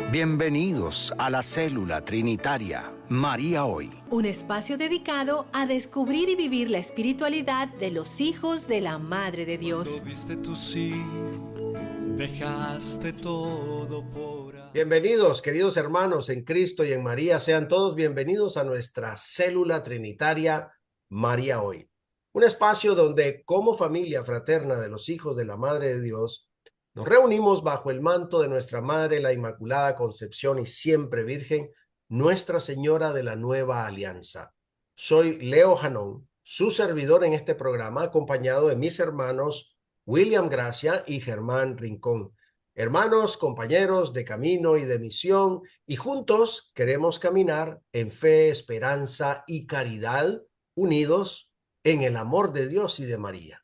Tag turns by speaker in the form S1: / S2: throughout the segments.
S1: Bienvenidos a la Célula Trinitaria María Hoy.
S2: Un espacio dedicado a descubrir y vivir la espiritualidad de los hijos de la Madre de Dios.
S3: Dejaste todo por...
S4: Bienvenidos, queridos hermanos en Cristo y en María. Sean todos bienvenidos a nuestra Célula Trinitaria María Hoy. Un espacio donde, como familia fraterna de los hijos de la Madre de Dios, nos reunimos bajo el manto de nuestra Madre, la Inmaculada Concepción y siempre Virgen, Nuestra Señora de la Nueva Alianza. Soy Leo Janón, su servidor en este programa, acompañado de mis hermanos William Gracia y Germán Rincón. Hermanos, compañeros de camino y de misión, y juntos queremos caminar en fe, esperanza y caridad, unidos en el amor de Dios y de María.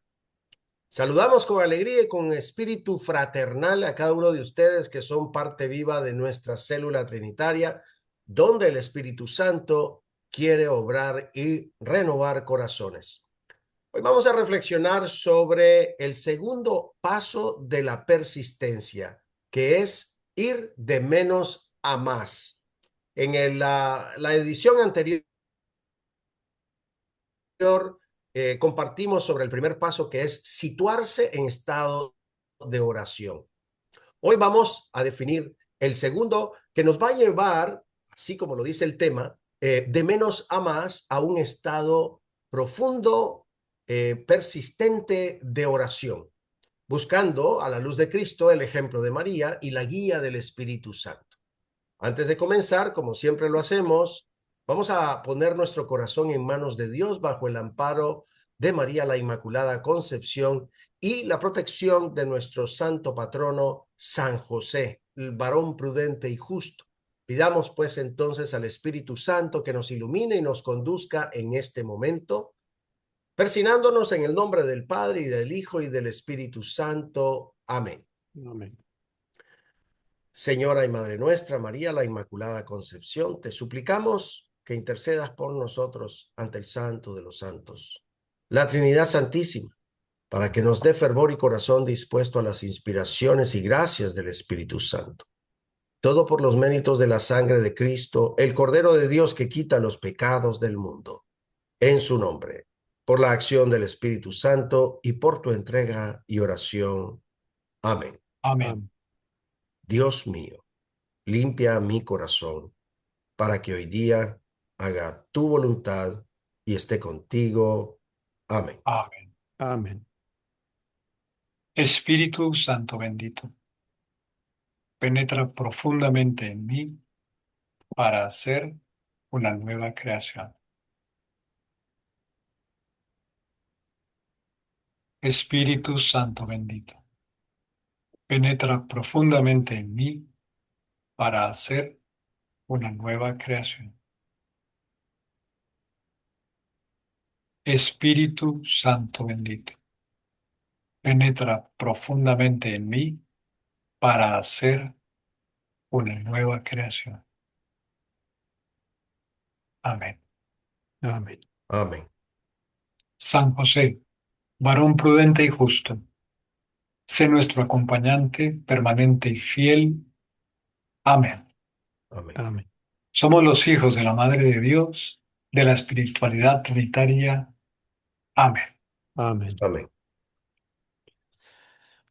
S4: Saludamos con alegría y con espíritu fraternal a cada uno de ustedes que son parte viva de nuestra célula trinitaria, donde el Espíritu Santo quiere obrar y renovar corazones. Hoy vamos a reflexionar sobre el segundo paso de la persistencia, que es ir de menos a más. En la edición anterior compartimos sobre el primer paso, que es situarse en estado de oración. Hoy vamos a definir el segundo, que nos va a llevar, así como lo dice el tema, de menos a más, a un estado profundo, persistente de oración, buscando a la luz de Cristo el ejemplo de María y la guía del Espíritu Santo. Antes de comenzar, como siempre lo hacemos, vamos a poner nuestro corazón en manos de Dios bajo el amparo de María la Inmaculada Concepción y la protección de nuestro santo patrono San José, el varón prudente y justo. Pidamos pues entonces al Espíritu Santo que nos ilumine y nos conduzca en este momento, persignándonos en el nombre del Padre y del Hijo y del Espíritu Santo. Amén.
S3: Amén.
S4: Señora y Madre nuestra, María la Inmaculada Concepción, te suplicamos que intercedas por nosotros ante el Santo de los Santos, la Trinidad Santísima, para que nos dé fervor y corazón dispuesto a las inspiraciones y gracias del Espíritu Santo. Todo por los méritos de la sangre de Cristo, el Cordero de Dios que quita los pecados del mundo. En su nombre, por la acción del Espíritu Santo y por tu entrega y oración. Amén.
S3: Amén.
S4: Dios mío, limpia mi corazón para que hoy día haga tu voluntad y esté contigo. Amén.
S3: Amén.
S5: Amén.
S3: Espíritu Santo bendito, penetra profundamente en mí para hacer una nueva creación. Espíritu Santo bendito, penetra profundamente en mí para hacer una nueva creación. Espíritu Santo bendito, penetra profundamente en mí para hacer una nueva creación. Amén.
S5: Amén.
S4: Amén.
S3: San José, varón prudente y justo, sé nuestro acompañante permanente y fiel. Amén.
S4: Amén.
S5: Amén.
S3: Somos los hijos de la Madre de Dios, de la espiritualidad trinitaria. Amén.
S5: Amén.
S4: Amén.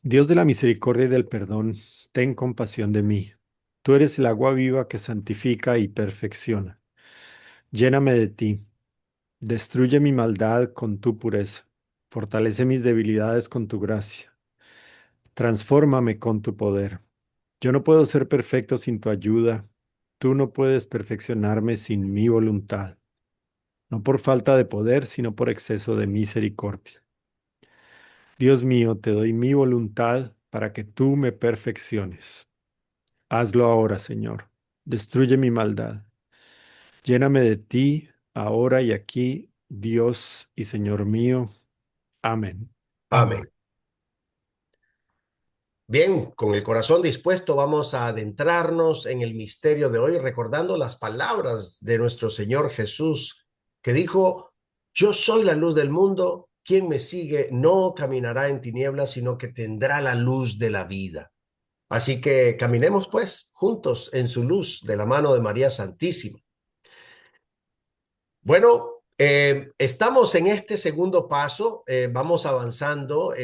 S5: Dios de la misericordia y del perdón, ten compasión de mí. Tú eres el agua viva que santifica y perfecciona. Lléname de ti. Destruye mi maldad con tu pureza. Fortalece mis debilidades con tu gracia. Transfórmame con tu poder. Yo no puedo ser perfecto sin tu ayuda. Tú no puedes perfeccionarme sin mi voluntad. No por falta de poder, sino por exceso de misericordia. Dios mío, te doy mi voluntad para que tú me perfecciones. Hazlo ahora, Señor. Destruye mi maldad. Lléname de ti, ahora y aquí, Dios y Señor mío. Amén.
S4: Amén. Bien, con el corazón dispuesto vamos a adentrarnos en el misterio de hoy, recordando las palabras de nuestro Señor Jesús, que dijo: yo soy la luz del mundo, quien me sigue no caminará en tinieblas, sino que tendrá la luz de la vida. Así que caminemos pues juntos en su luz de la mano de María Santísima. Bueno, estamos en este segundo paso, vamos avanzando,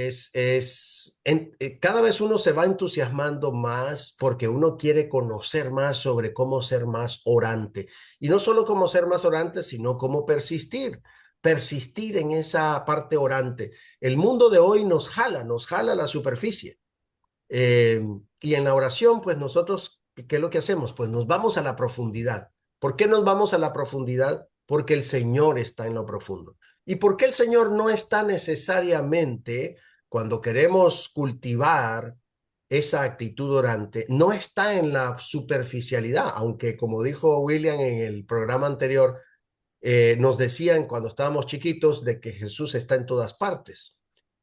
S4: cada vez uno se va entusiasmando más porque uno quiere conocer más sobre cómo ser más orante. Y no solo cómo ser más orante, sino cómo persistir en esa parte orante. El mundo de hoy nos jala a la superficie. Eh, y en la oración, pues nosotros, ¿qué es lo que hacemos? Pues nos vamos a la profundidad. ¿Por qué nos vamos a la profundidad? Porque el Señor está en lo profundo. ¿Y por qué el Señor no está necesariamente cuando queremos cultivar esa actitud orante? No está en la superficialidad, aunque como dijo William en el programa anterior, nos decían cuando estábamos chiquitos de que Jesús está en todas partes.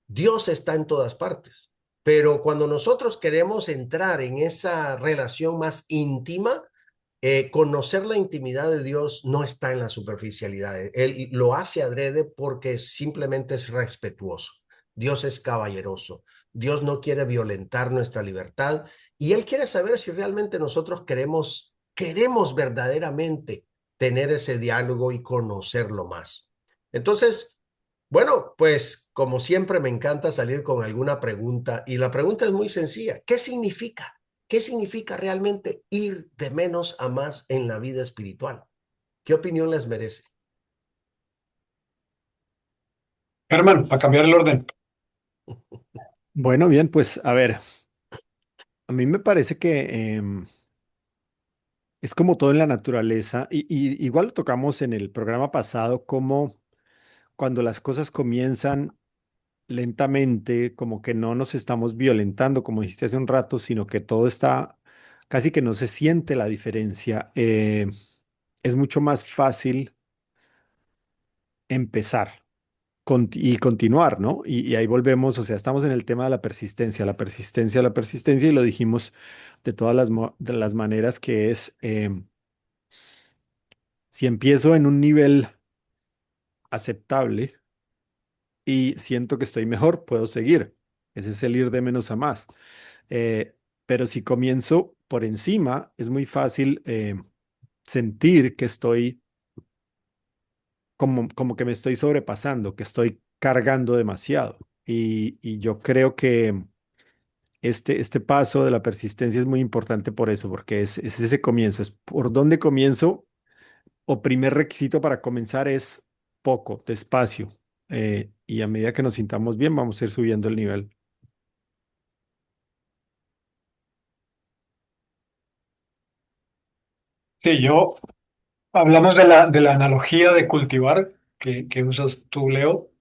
S4: Dios está en todas partes. Pero cuando nosotros queremos entrar en esa relación más íntima, conocer la intimidad de Dios no está en la superficialidad. Él lo hace adrede porque simplemente es respetuoso. Dios es caballeroso. Dios no quiere violentar nuestra libertad y Él quiere saber si realmente nosotros queremos verdaderamente tener ese diálogo y conocerlo más. Entonces, bueno, pues como siempre me encanta salir con alguna pregunta y la pregunta es muy sencilla. ¿Qué significa? ¿Qué significa realmente ir de menos a más en la vida espiritual? ¿Qué opinión les merece?
S3: Hermano, para cambiar el orden.
S5: Bueno, bien, pues a ver, a mí me parece que es como todo en la naturaleza, y igual lo tocamos en el programa pasado, como cuando las cosas comienzan lentamente, como que no nos estamos violentando, como dijiste hace un rato, sino que todo está, casi que no se siente la diferencia. Es mucho más fácil empezar y continuar, ¿no? Y ahí volvemos, o sea, estamos en el tema de la persistencia, y lo dijimos de todas de las maneras que es, si empiezo en un nivel aceptable y siento que estoy mejor, puedo seguir. Ese es el ir de menos a más. Pero si comienzo por encima, es muy fácil sentir que estoy como que me estoy sobrepasando, que estoy cargando demasiado. Y yo creo que este paso de la persistencia es muy importante por eso, porque es ese comienzo, es por dónde comienzo, o primer requisito para comenzar es poco, despacio. Y a medida que nos sintamos bien, vamos a ir subiendo el nivel.
S3: Sí, hablamos de la analogía de cultivar que usas tú, Leo.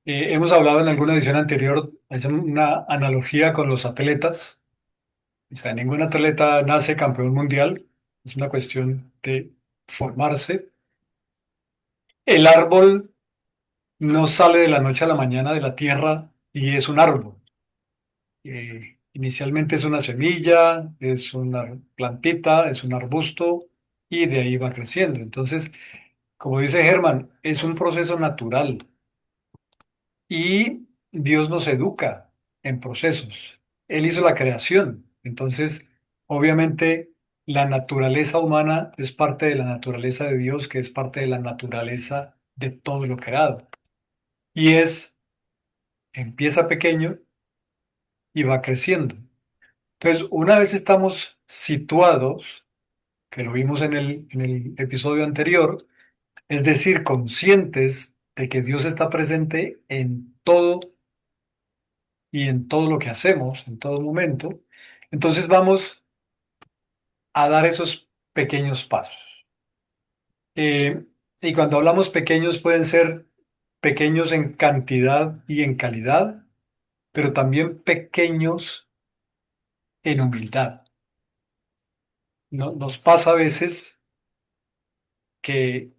S3: Hemos hablado en alguna edición anterior, es una analogía con los atletas. O sea, ningún atleta nace campeón mundial, es una cuestión de formarse. El árbol no sale de la noche a la mañana de la tierra y es un árbol. Inicialmente es una semilla, es una plantita, es un arbusto y de ahí va creciendo. Entonces, como dice Germán, es un proceso natural y Dios nos educa en procesos. Él hizo la creación. Entonces, obviamente, la naturaleza humana es parte de la naturaleza de Dios, que es parte de la naturaleza de todo lo creado. Y empieza pequeño y va creciendo. Entonces, una vez estamos situados, que lo vimos en el episodio anterior, es decir, conscientes de que Dios está presente en todo y en todo lo que hacemos, en todo momento, entonces vamos a dar esos pequeños pasos. Eh, y cuando hablamos pequeños pueden ser pequeños en cantidad y en calidad, pero también pequeños en humildad. Nos pasa a veces que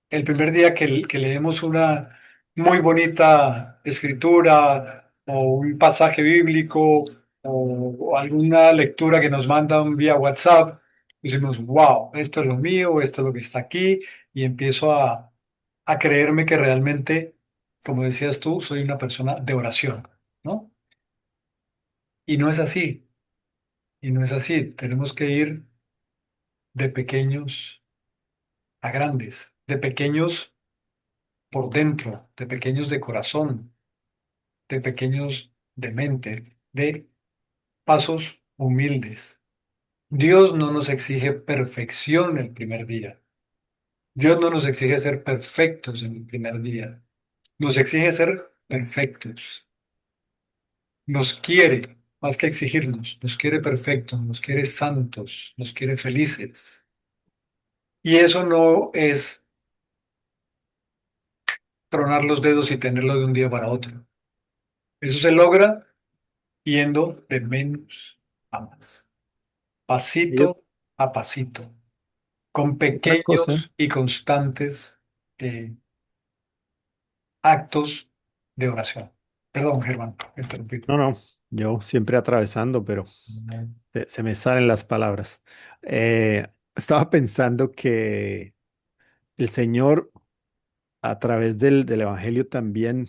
S3: el primer día que leemos una muy bonita escritura o un pasaje bíblico o alguna lectura que nos mandan vía WhatsApp, decimos, wow, esto es lo mío, esto es lo que está aquí, y empiezo a creerme que realmente, como decías tú, soy una persona de oración, ¿no? Y no es así. Y no es así. Tenemos que ir de pequeños a grandes, de pequeños por dentro, de pequeños de corazón, de pequeños de mente, de pasos humildes. Dios no nos exige perfección el primer día. Dios no nos exige ser perfectos en el primer día. Nos exige ser perfectos. Nos quiere, más que exigirnos, nos quiere perfectos, nos quiere santos, nos quiere felices. Y eso no es tronar los dedos y tenerlo de un día para otro. Eso se logra yendo de menos a más,
S5: Y
S3: pasito a pasito, con
S5: otra cosa,
S3: pequeños y constantes eh, actos de oración. Perdón, Germán, me interrumpí.
S5: no, no, yo siempre atravesando, pero se me salen las palabras. Estaba pensando que el Señor a través del Evangelio también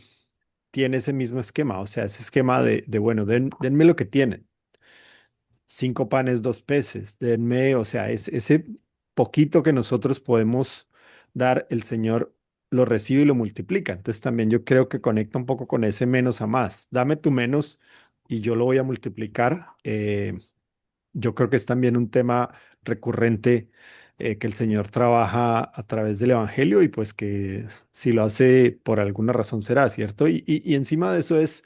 S5: tiene ese mismo esquema, o sea, ese esquema de bueno, denme lo que tienen, 5 panes, 2 peces, denme, o sea, ese poquito que nosotros podemos dar, el Señor lo recibe y lo multiplica. Entonces también yo creo que conecta un poco con ese menos a más. Dame tu menos y yo lo voy a multiplicar. Yo creo que es también un tema recurrente que el Señor trabaja a través del Evangelio y pues que si lo hace por alguna razón será, ¿cierto? Y encima de eso es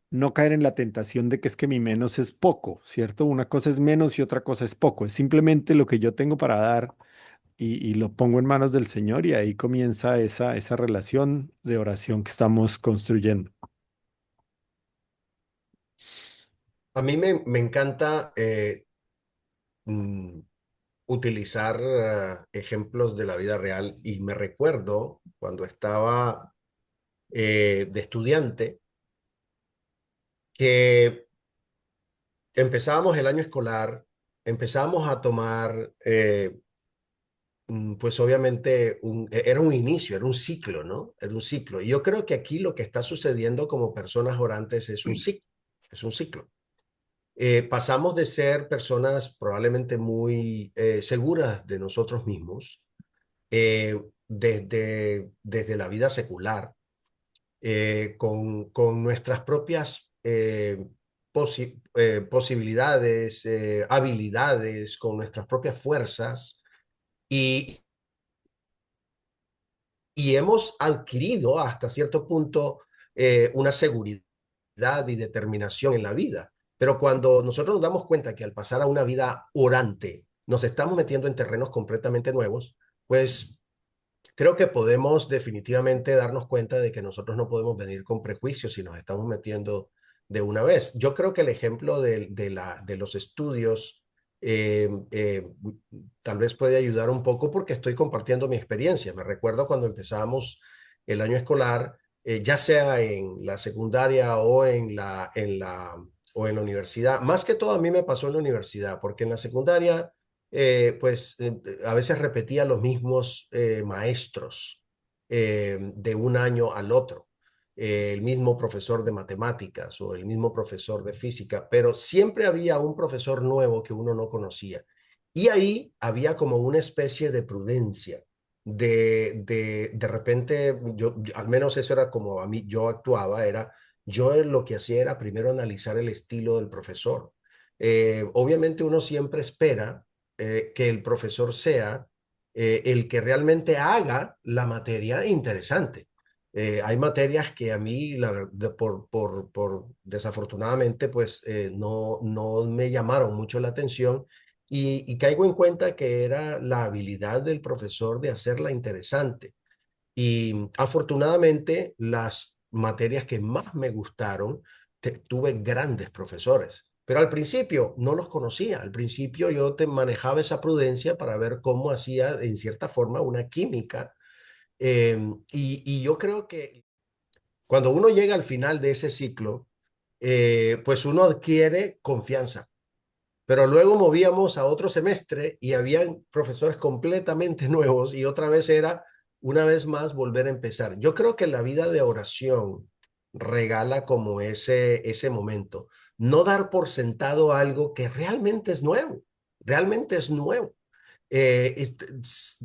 S5: no caer en la tentación de que es que mi menos es poco, ¿cierto? Una cosa es menos y otra cosa es poco. Es simplemente lo que yo tengo para dar y lo pongo en manos del Señor y ahí comienza esa relación de oración que estamos construyendo.
S4: A mí me encanta mm, utilizar ejemplos de la vida real y me recuerdo cuando estaba de estudiante que empezábamos el año escolar, empezábamos a tomar, pues obviamente era un inicio, era un ciclo, ¿no? Era un ciclo. Y yo creo que aquí lo que está sucediendo como personas orantes es un ciclo, es un ciclo. Pasamos de ser personas probablemente muy seguras de nosotros mismos, desde la vida secular, con nuestras propias posibilidades, habilidades, con nuestras propias fuerzas, y, y hemos adquirido hasta cierto punto una seguridad y determinación en la vida. Pero cuando nosotros nos damos cuenta que al pasar a una vida orante nos estamos metiendo en terrenos completamente nuevos, pues creo que podemos definitivamente darnos cuenta de que nosotros no podemos venir con prejuicios si nos estamos metiendo de una vez. Yo creo que el ejemplo de los estudios eh, eh, tal vez puede ayudar un poco porque estoy compartiendo mi experiencia. Me recuerdo cuando empezamos el año escolar, ya sea en la secundaria o en la universidad. Más que todo a mí me pasó en la universidad, porque en la secundaria a veces repetía los mismos maestros de un año al otro, el mismo profesor de matemáticas o el mismo profesor de física, pero siempre había un profesor nuevo que uno no conocía. Y ahí había como una especie de prudencia. De repente, al menos eso era como a mí, yo actuaba, yo lo que hacía era primero analizar el estilo del profesor. Obviamente uno siempre espera que el profesor sea el que realmente haga la materia interesante. Hay materias que a mí, por desafortunadamente, pues no me llamaron mucho la atención y caigo en cuenta que era la habilidad del profesor de hacerla interesante. Y afortunadamente, las materias que más me gustaron, tuve grandes profesores. Pero al principio no los conocía. Al principio yo te manejaba esa prudencia para ver cómo hacía, en cierta forma, una química. Y yo creo que cuando uno llega al final de ese ciclo, pues uno adquiere confianza. Pero luego movíamos a otro semestre y habían profesores completamente nuevos y otra vez era, una vez más, volver a empezar. Yo creo que la vida de oración regala como ese momento. No dar por sentado algo que realmente es nuevo.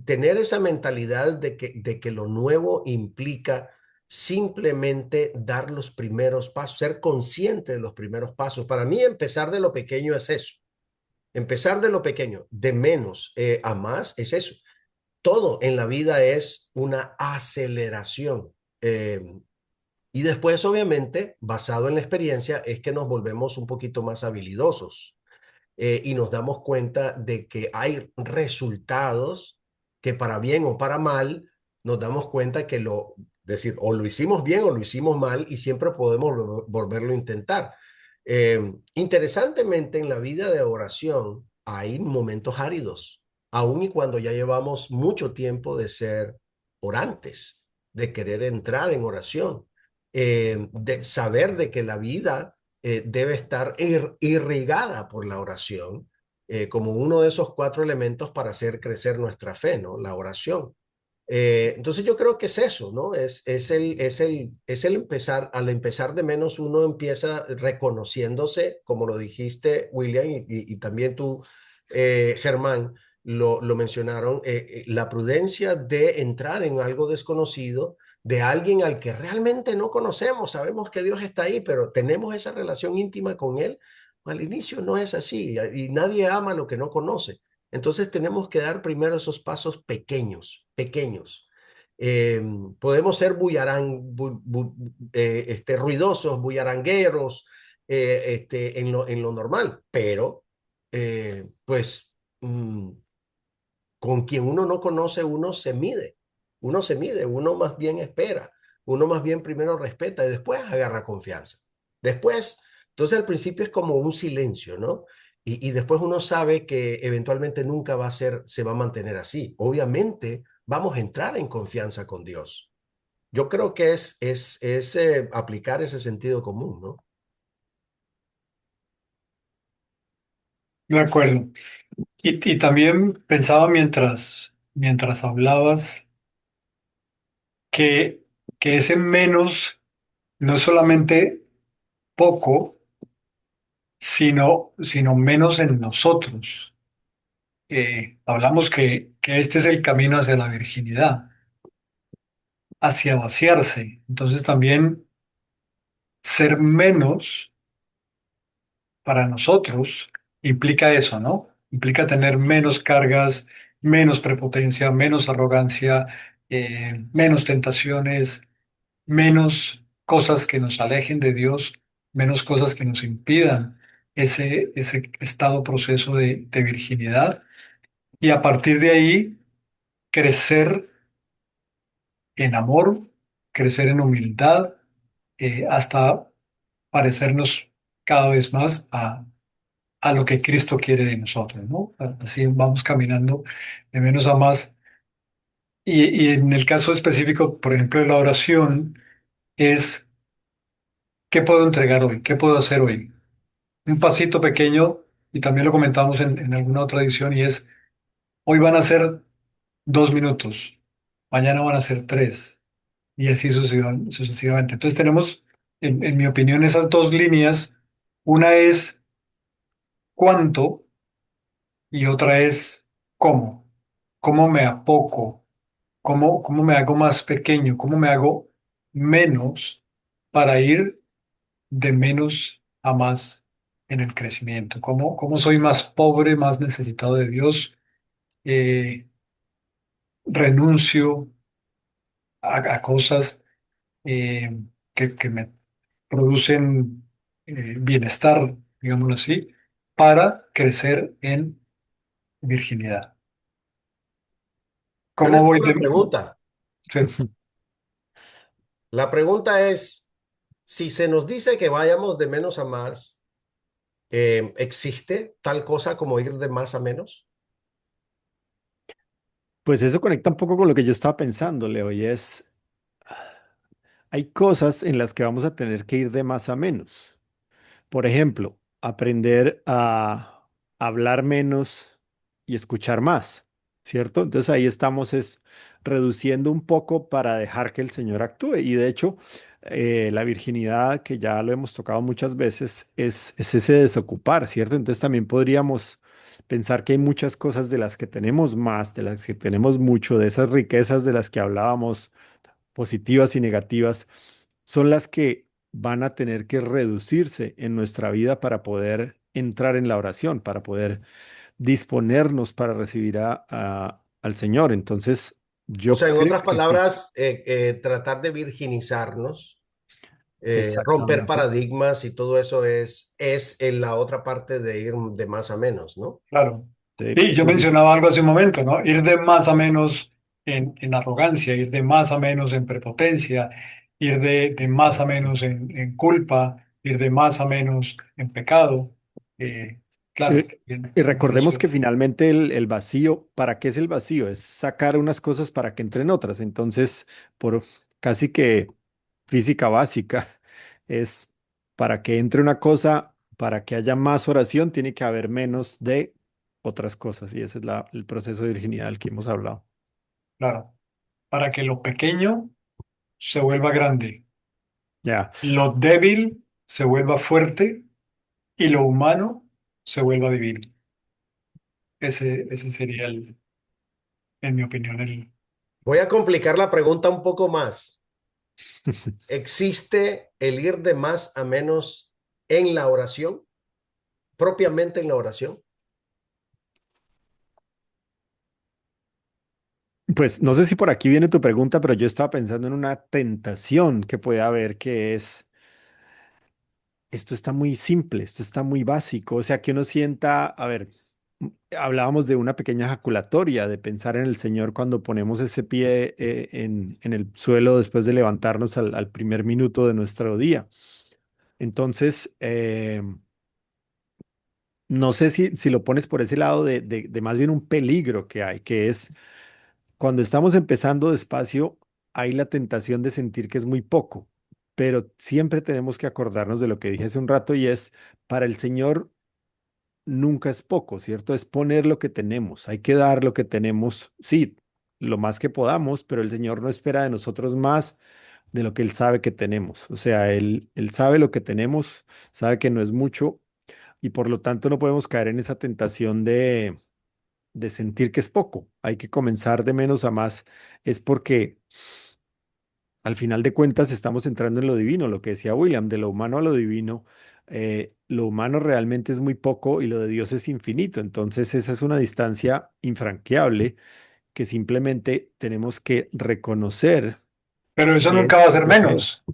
S4: Tener esa mentalidad de que lo nuevo implica simplemente dar los primeros pasos, ser consciente de los primeros pasos. Para mí, empezar de lo pequeño es eso. Empezar de lo pequeño, de menos a más, es eso. Todo en la vida es una aceleración. Y después, obviamente, basado en la experiencia, es que nos volvemos un poquito más habilidosos y nos damos cuenta de que hay resultados que para bien o para mal, nos damos cuenta que decir, o lo hicimos bien o lo hicimos mal y siempre podemos volverlo a intentar. Interesantemente, en la vida de oración hay momentos áridos, aun y cuando ya llevamos mucho tiempo de ser orantes, de querer entrar en oración, de saber de que la vida debe estar irrigada por la oración como uno de esos cuatro elementos para hacer crecer nuestra fe, ¿no? La oración. Entonces yo creo que es eso, ¿no? Es el empezar, al empezar de menos uno empieza reconociéndose, como lo dijiste, William, y también tú, Germán, lo mencionaron, la prudencia de entrar en algo desconocido, de alguien al que realmente no conocemos, sabemos que Dios está ahí, pero tenemos esa relación íntima con Él. Al inicio no es así y nadie ama lo que no conoce. Entonces tenemos que dar primero esos pasos pequeños, pequeños. Podemos ser ruidosos, bullarangueros en lo normal, pero pues con quien uno no conoce, uno se mide, uno más bien espera, uno más bien primero respeta y después agarra confianza. Después, entonces al principio es como un silencio, ¿no? Y después uno sabe que eventualmente nunca se va a mantener así. Obviamente vamos a entrar en confianza con Dios. Yo creo que es aplicar ese sentido común, ¿no?
S3: De acuerdo. Y también pensaba mientras hablabas que, que ese menos no es solamente poco, sino menos en nosotros. Hablamos que este es el camino hacia la virginidad, hacia vaciarse. Entonces también ser menos para nosotros implica eso, ¿no? Implica tener menos cargas, menos prepotencia, menos arrogancia, menos tentaciones, menos cosas que nos alejen de Dios, menos cosas que nos impidan ese estado proceso de virginidad. Y a partir de ahí, crecer en amor, crecer en humildad, hasta parecernos cada vez más a lo que Cristo quiere de nosotros, ¿no? Así vamos caminando de menos a más. Y en el caso específico, por ejemplo, de la oración, es ¿qué puedo entregar hoy? ¿Qué puedo hacer hoy? Un pasito pequeño, y también lo comentamos en alguna otra edición, y es, hoy van a ser 2 minutos, mañana van a ser tres, y así sucesivamente. Entonces tenemos, en mi opinión, esas dos líneas. Una es cuánto y otra es cómo. ¿Cómo me apoco? ¿Cómo me hago más pequeño? ¿Cómo me hago menos para ir de menos a más en el crecimiento? ¿Cómo soy más pobre, más necesitado de Dios? Renuncio a cosas que me producen bienestar, digámoslo así, para crecer en virginidad.
S4: Yo
S3: ¿Cómo
S4: les
S3: voy
S4: tengo una
S3: de...?
S4: pregunta.
S3: Sí.
S4: La pregunta es, si se nos dice que vayamos de menos a más, ¿existe tal cosa como ir de más a menos?
S5: Pues eso conecta un poco con lo que yo estaba pensando, Leo, y es, hay cosas en las que vamos a tener que ir de más a menos. Por ejemplo, aprender a hablar menos y escuchar más, ¿cierto? Entonces ahí estamos es reduciendo un poco para dejar que el Señor actúe. Y de hecho, La virginidad, que ya lo hemos tocado muchas veces, es ese desocupar, ¿cierto? Entonces también podríamos pensar que hay muchas cosas de las que tenemos más, de las que tenemos mucho, de esas riquezas de las que hablábamos, positivas y negativas, son las que van a tener que reducirse en nuestra vida para poder entrar en la oración, para poder disponernos para recibir al Señor. Entonces,
S4: O
S5: yo
S4: sea, en
S5: creo
S4: otras
S5: que sí,
S4: palabras, tratar de virginizarnos, romper
S5: exactamente.
S4: paradigmas y todo eso es en la otra parte de ir de más a menos, ¿no?
S3: Claro.
S5: Sí,
S3: Sí, yo
S5: sí,
S3: mencionaba algo hace un momento, ¿no? Ir de más a menos en arrogancia, ir de más a menos en prepotencia, ir de más a menos en culpa, ir de más a menos en pecado. Eh, claro,
S5: Eh,
S3: bien,
S5: y
S3: eso
S5: recordemos que
S3: es,
S5: finalmente el vacío, ¿para qué es el vacío? Es sacar unas cosas para que entren otras. Entonces, por casi que física básica, es para que entre una cosa, para que haya más oración, tiene que haber menos de otras cosas. Y ese es el proceso de virginidad del que hemos hablado.
S3: claro, para que lo pequeño se vuelva grande,
S5: Ya.
S3: lo débil se vuelva fuerte y lo humano se vuelva divino. Ese sería, en mi opinión, el...
S4: Voy a complicar la pregunta un poco más. ¿Existe el ir de más a menos en la oración, propiamente en la oración?
S5: Pues no sé si por aquí viene tu pregunta, pero yo estaba pensando en una tentación que puede haber, que es, esto está muy simple, esto está muy básico, o sea, que uno sienta, a ver, hablábamos de una pequeña ejaculatoria, de pensar en el Señor cuando ponemos ese pie en el suelo después de levantarnos al primer minuto de nuestro día. Entonces, no sé si lo pones por ese lado de más bien un peligro que hay, que es cuando estamos empezando despacio, hay la tentación de sentir que es muy poco, pero siempre tenemos que acordarnos de lo que dije hace un rato y es, para el Señor nunca es poco, ¿cierto? Es poner lo que tenemos, hay que dar lo que tenemos, sí, lo más que podamos, pero el Señor no espera de nosotros más de lo que Él sabe que tenemos. O sea, Él sabe lo que tenemos, sabe que no es mucho y por lo tanto no podemos caer en esa tentación de sentir que es poco. Hay que comenzar de menos a más. Es porque al final de cuentas estamos entrando en lo divino, lo que decía William, de lo humano a lo divino. Lo humano realmente es muy poco y lo de Dios es infinito. Entonces esa es una distancia infranqueable que simplemente tenemos que reconocer
S3: Pero eso
S5: que
S3: nunca
S5: es
S3: va a ser
S5: lo que es.
S3: menos.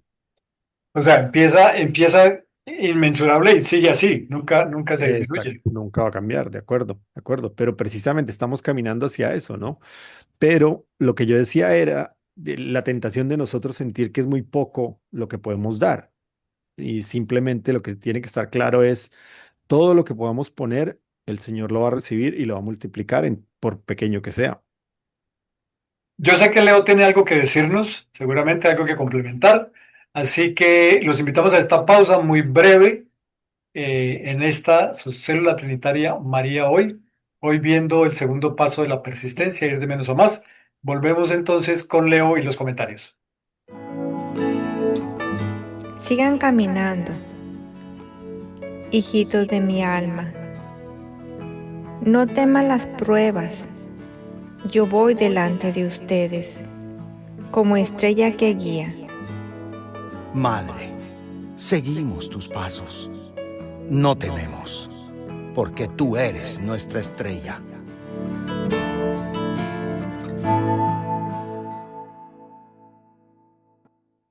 S3: O sea, empieza inmensurable y sigue así, nunca se
S5: Exacto,
S3: disminuye.
S5: nunca va a cambiar, de acuerdo, pero precisamente estamos caminando hacia eso, ¿no? Pero lo que yo decía era de la tentación de nosotros sentir que es muy poco lo que podemos dar. Y simplemente lo que tiene que estar claro es todo lo que podamos poner, el Señor lo va a recibir y lo va a multiplicar por pequeño que sea.
S3: Yo sé que Leo tiene algo que decirnos, seguramente algo que complementar, así que los invitamos a esta pausa muy breve en esta su célula trinitaria María hoy viendo el segundo paso de la persistencia, ir de menos a más. Volvemos entonces con Leo y los comentarios.
S6: Sigan caminando, hijitos de mi alma. No teman las pruebas. Yo voy delante de ustedes, como estrella que guía.
S1: Madre, seguimos tus pasos. No tememos, porque tú eres nuestra estrella.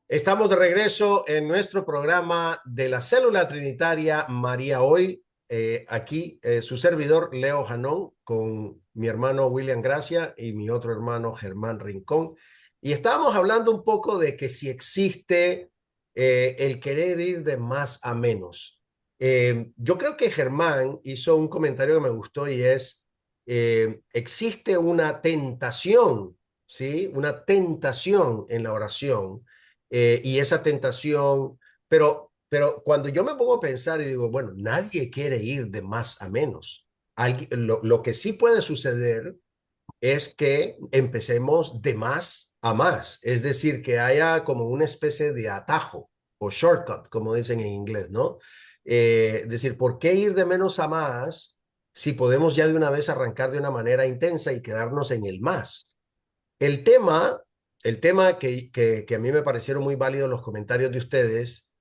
S4: Estamos de regreso en nuestro programa de la célula trinitaria María Hoy. Aquí su servidor Leo Janón con mi hermano William Gracia y mi otro hermano Germán Rincón. Y estábamos hablando un poco de que si existe el querer ir de más a menos. Yo creo que Germán hizo un comentario que me gustó y es, existe una tentación, ¿sí? Una tentación en la oración y esa tentación, pero cuando yo me pongo a pensar y digo, bueno, nadie quiere ir de más a menos. Lo que sí puede suceder es que empecemos de más a más. Es decir, que haya como una especie de atajo o shortcut, como dicen en inglés, ¿no? Es decir, ¿por qué ir de menos a más si podemos ya de una vez arrancar de una manera intensa y quedarnos en el más? El tema, el tema que a mí me parecieron muy válidos los comentarios de ustedes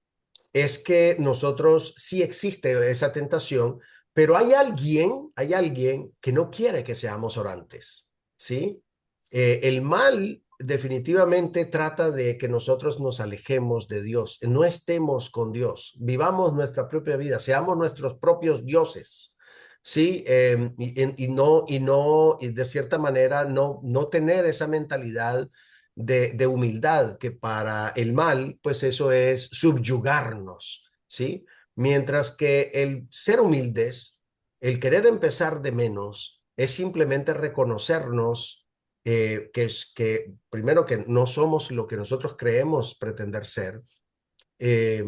S4: es que nosotros sí existe esa tentación, pero hay alguien que no quiere que seamos orantes, ¿sí? El mal definitivamente trata de que nosotros nos alejemos de Dios, no estemos con Dios, vivamos nuestra propia vida, seamos nuestros propios dioses. Sí, y de cierta manera no tener esa mentalidad de humildad, que para el mal, pues eso es subyugarnos, ¿sí? Mientras que el ser humildes, el querer empezar de menos, es simplemente reconocernos que primero que no somos lo que nosotros creemos pretender ser. eh,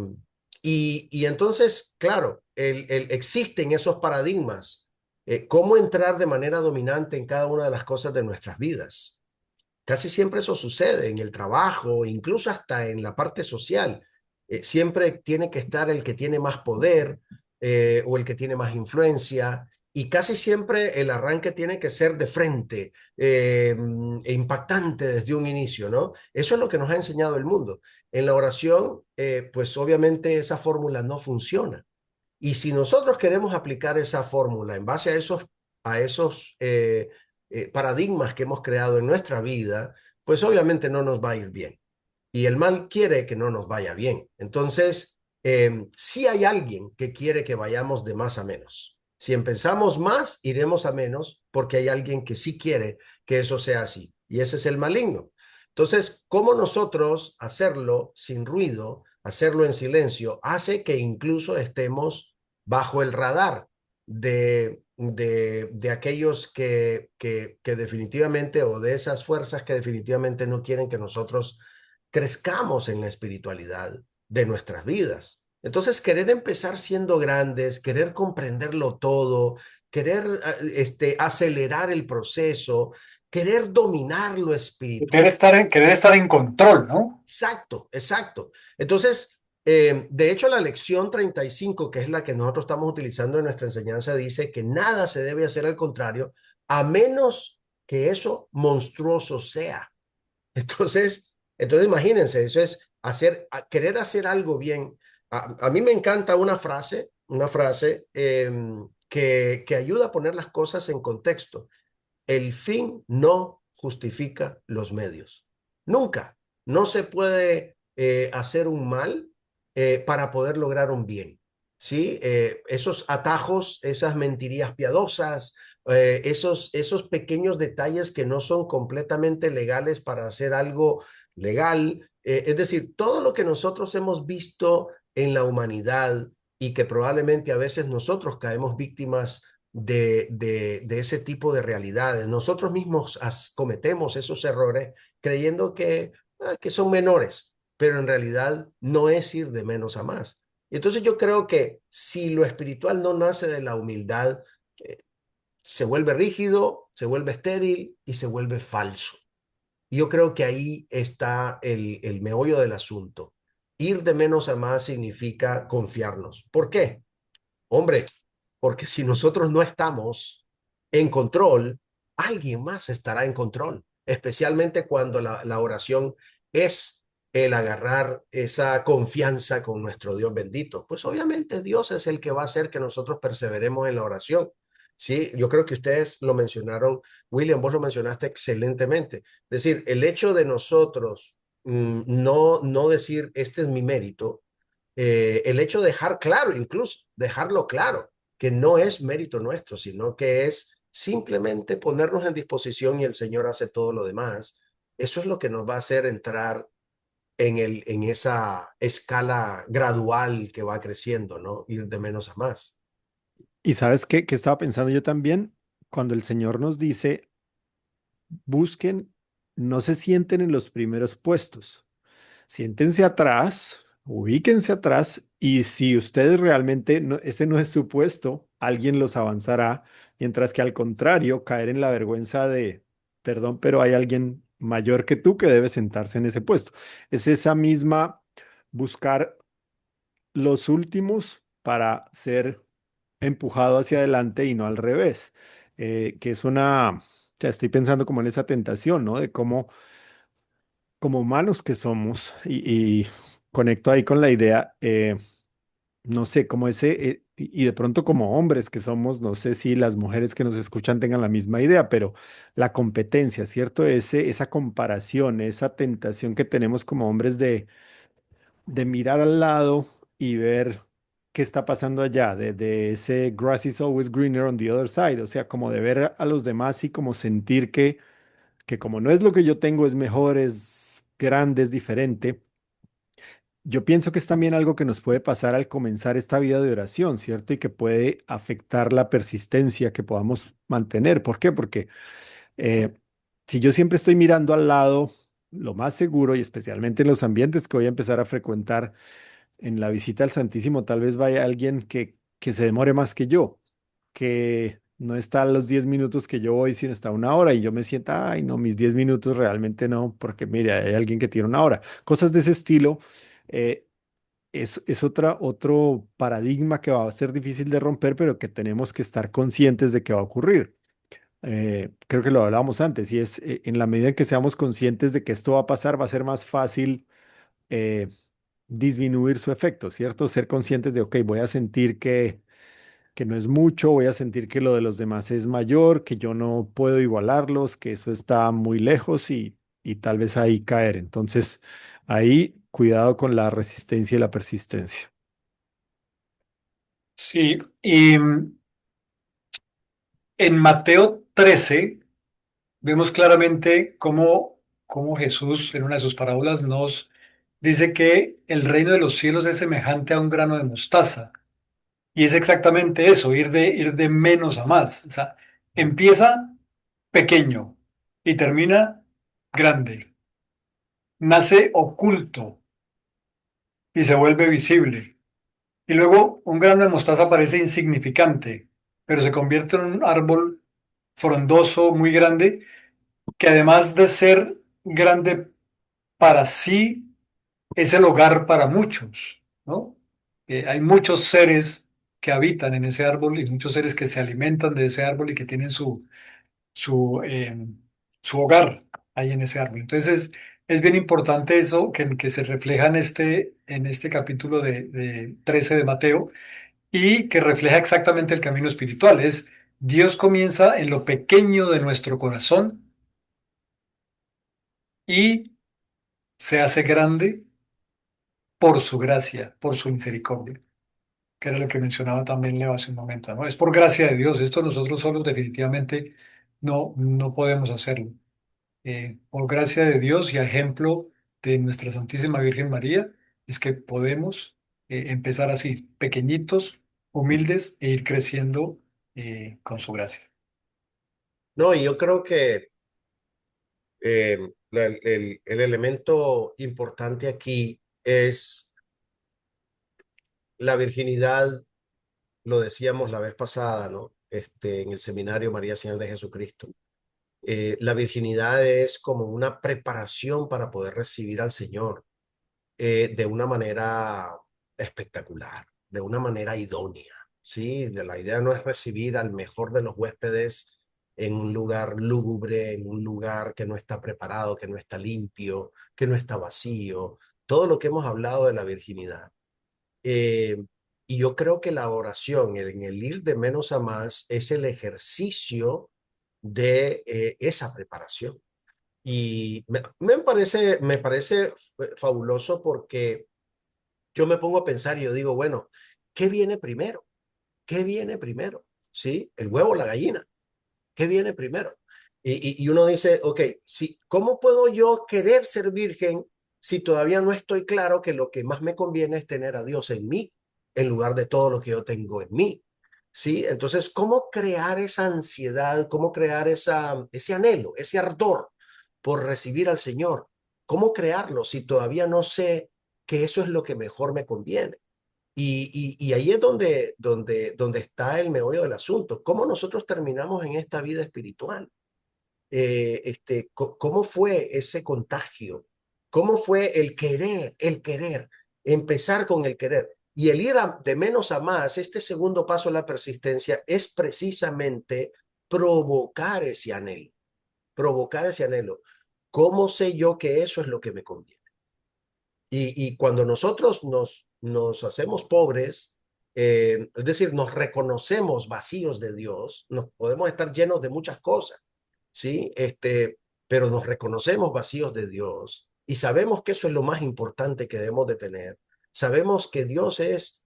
S4: y entonces, claro, existen esos paradigmas. ¿Cómo entrar de manera dominante en cada una de las cosas de nuestras vidas? Casi siempre eso sucede en el trabajo, incluso hasta en la parte social. Siempre tiene que estar el que tiene más poder o el que tiene más influencia, y casi siempre el arranque tiene que ser de frente e impactante desde un inicio, ¿no? Eso es lo que nos ha enseñado el mundo. En la oración, pues obviamente esa fórmula no funciona. Y si nosotros queremos aplicar esa fórmula en base a esos paradigmas que hemos creado en nuestra vida, pues obviamente no nos va a ir bien. Y el mal quiere que no nos vaya bien. Entonces, sí hay alguien que quiere que vayamos de más a menos. Si empezamos más, iremos a menos, porque hay alguien que sí quiere que eso sea así. Y ese es el maligno. Entonces, ¿cómo nosotros hacerlo sin ruido, hacerlo en silencio, hace que incluso estemos bajo el radar de aquellos que definitivamente, o de esas fuerzas que definitivamente no quieren que nosotros crezcamos en la espiritualidad de nuestras vidas? Entonces, querer empezar siendo grandes, querer comprenderlo todo, querer acelerar el proceso, querer dominar lo espiritual.
S3: Querer estar en control, ¿no?
S4: Exacto, exacto. Entonces, de hecho, la lección 35, que es la que nosotros estamos utilizando en nuestra enseñanza, dice que nada se debe hacer al contrario, a menos que eso monstruoso sea. Entonces imagínense, eso es querer hacer algo bien. A mí me encanta una frase que ayuda a poner las cosas en contexto. El fin no justifica los medios. Nunca. No se puede hacer un mal para poder lograr un bien. ¿Sí? Esos atajos, esas mentirías piadosas, esos pequeños detalles que no son completamente legales para hacer algo legal. Es decir, todo lo que nosotros hemos visto en la humanidad y que probablemente a veces nosotros caemos víctimas de ese tipo de realidades. Nosotros mismos cometemos esos errores creyendo que son menores, pero en realidad no es ir de menos a más. Entonces yo creo que si lo espiritual no nace de la humildad, se vuelve rígido, se vuelve estéril y se vuelve falso. Y yo creo que ahí está el meollo del asunto. Ir de menos a más significa confiarnos. ¿Por qué? Hombre, porque si nosotros no estamos en control, alguien más estará en control, especialmente cuando la oración es el agarrar esa confianza con nuestro Dios bendito. Pues obviamente Dios es el que va a hacer que nosotros perseveremos en la oración. Sí, yo creo que ustedes lo mencionaron, William, vos lo mencionaste excelentemente. Es decir, el hecho de nosotros no decir, este es mi mérito, el hecho de dejar claro, incluso dejarlo claro, que no es mérito nuestro, sino que es simplemente ponernos en disposición y el Señor hace todo lo demás. Eso es lo que nos va a hacer entrar en esa escala gradual que va creciendo, ¿no? Ir de menos a más.
S5: ¿Y sabes qué, qué estaba pensando yo también? Cuando el Señor nos dice, busquen, no se sienten en los primeros puestos, siéntense atrás, ubíquense atrás y si ustedes realmente, ese no es su puesto, alguien los avanzará, mientras que al contrario, caer en la vergüenza de, perdón, pero hay alguien mayor que tú que debe sentarse en ese puesto. Es esa misma buscar los últimos para ser empujado hacia adelante y no al revés, que es o sea, estoy pensando como en esa tentación, ¿no? De cómo, como humanos que somos, y conecto ahí con la idea, no sé, como y de pronto como hombres que somos, no sé si las mujeres que nos escuchan tengan la misma idea, pero la competencia, ¿cierto? Esa comparación, esa tentación que tenemos como hombres de mirar al lado y ver qué está pasando allá, de ese grass is always greener on the other side, o sea, como de ver a los demás y como sentir que como no es lo que yo tengo, es mejor, es grande, es diferente. Yo pienso que es también algo que nos puede pasar al comenzar esta vida de oración, ¿cierto? Y que puede afectar la persistencia que podamos mantener. ¿Por qué? Porque eh, si yo siempre estoy mirando al lado, lo más seguro, y especialmente en los ambientes que voy a empezar a frecuentar, en la visita al Santísimo tal vez vaya alguien que se demore más que yo, que no está a los 10 minutos que yo voy, sino está una hora y yo me sienta, ay, no, mis 10 minutos realmente no, porque mire, hay alguien que tiene una hora. Cosas de ese estilo. eh, es otro paradigma que va a ser difícil de romper, pero que tenemos que estar conscientes de que va a ocurrir. Creo que lo hablábamos antes, y es en la medida en que seamos conscientes de que esto va a pasar, va a ser más fácil eh, disminuir su efecto, ¿cierto? Ser conscientes de, ok, voy a sentir que no es mucho, voy a sentir que lo de los demás es mayor, que yo no puedo igualarlos, que eso está muy lejos y tal vez ahí caer. Entonces, ahí cuidado con la resistencia y la persistencia.
S3: Sí, y en Mateo 13 vemos claramente cómo Jesús en una de sus parábolas nos dice que el reino de los cielos es semejante a un grano de mostaza. Y es exactamente eso, ir de menos a más. O sea, empieza pequeño y termina grande. Nace oculto y se vuelve visible. Y luego un grano de mostaza parece insignificante, pero se convierte en un árbol frondoso, muy grande, que además de ser grande para sí, es el hogar para muchos, ¿no? Hay muchos seres que habitan en ese árbol y muchos seres que se alimentan de ese árbol y que tienen su, eh, su hogar ahí en ese árbol. Entonces, es bien importante eso que se refleja en este capítulo de 13 de Mateo y que refleja exactamente el camino espiritual. Es Dios comienza en lo pequeño de nuestro corazón y se hace grande por su gracia, por su misericordia, que era lo que mencionaba también Leo hace un momento, ¿no? Es por gracia de Dios, esto nosotros solos definitivamente no podemos hacerlo. Por gracia de Dios y a ejemplo de nuestra Santísima Virgen María, es que podemos empezar así, pequeñitos, humildes, e ir creciendo con su gracia.
S4: No, y yo creo que el elemento importante aquí es la virginidad, lo decíamos la vez pasada, ¿no? En el seminario María Señal de Jesucristo. La virginidad es como una preparación para poder recibir al Señor de una manera espectacular, de una manera idónea, ¿sí? La idea no es recibir al mejor de los huéspedes en un lugar lúgubre, en un lugar que no está preparado, que no está limpio, que no está vacío, todo lo que hemos hablado de la virginidad. Eh, y yo creo que la oración, en el ir de menos a más, es el ejercicio de esa preparación. Y me parece fabuloso porque yo me pongo a pensar y yo digo, bueno, ¿qué viene primero? ¿Qué viene primero? ¿Sí? ¿El huevo o la gallina? ¿Qué viene primero? Y uno dice, ok, sí, ¿cómo puedo yo querer ser virgen si todavía no estoy claro que lo que más me conviene es tener a Dios en mí, en lugar de todo lo que yo tengo en mí? ¿Sí? Entonces, ¿cómo crear esa ansiedad? ¿Cómo crear ese anhelo, ese ardor por recibir al Señor? ¿Cómo crearlo si todavía no sé que eso es lo que mejor me conviene? Y ahí es donde está el meollo del asunto. ¿Cómo nosotros terminamos en esta vida espiritual? ¿Cómo fue ese contagio? ¿Cómo fue empezar con el querer? Y el ir de menos a más, este segundo paso de la persistencia, es precisamente provocar ese anhelo, provocar ese anhelo. ¿Cómo sé yo que eso es lo que me conviene? Y cuando nosotros nos hacemos pobres, es decir, nos reconocemos vacíos de Dios, nos podemos estar llenos de muchas cosas, ¿sí? Pero nos reconocemos vacíos de Dios y sabemos que eso es lo más importante que debemos de tener. Sabemos que Dios es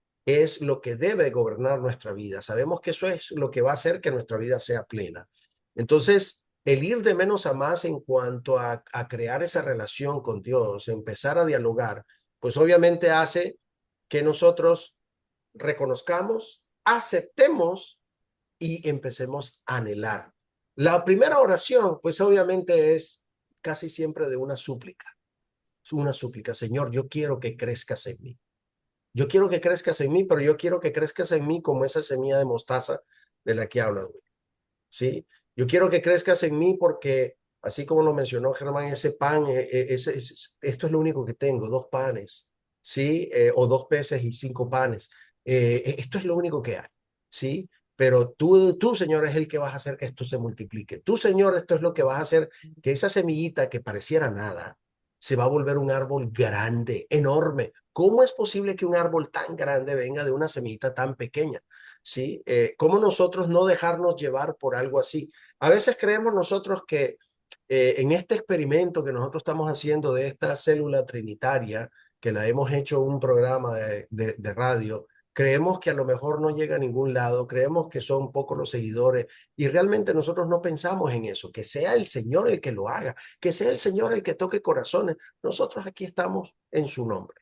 S4: lo que debe gobernar nuestra vida. Sabemos que eso es lo que va a hacer que nuestra vida sea plena. Entonces, el ir de menos a más en cuanto a crear esa relación con Dios, empezar a dialogar, pues obviamente hace que nosotros reconozcamos, aceptemos y empecemos a anhelar. La primera oración, pues obviamente es casi siempre de una súplica. Una súplica, Señor, yo quiero que crezcas en mí. Yo quiero que crezcas en mí, pero yo quiero que crezcas en mí como esa semilla de mostaza de la que habla hoy. ¿Sí? Yo quiero que crezcas en mí porque, así como lo mencionó Germán, ese pan, esto es lo único que tengo, 2 panes, ¿sí? O 2 peces y 5 panes. Esto es lo único que hay, ¿sí? Pero tú, Señor, es el que vas a hacer que esto se multiplique. Tú, Señor, esto es lo que vas a hacer que esa semillita que pareciera nada se va a volver un árbol grande, enorme. ¿Cómo es posible que un árbol tan grande venga de una semillita tan pequeña? ¿Sí? ¿Cómo nosotros no dejarnos llevar por algo así? A veces creemos nosotros que en este experimento que nosotros estamos haciendo de esta célula trinitaria, que la hemos hecho un programa de radio, creemos que a lo mejor no llega a ningún lado, creemos que son pocos los seguidores y realmente nosotros no pensamos en eso, que sea el Señor el que lo haga, que sea el Señor el que toque corazones. Nosotros aquí estamos en su nombre.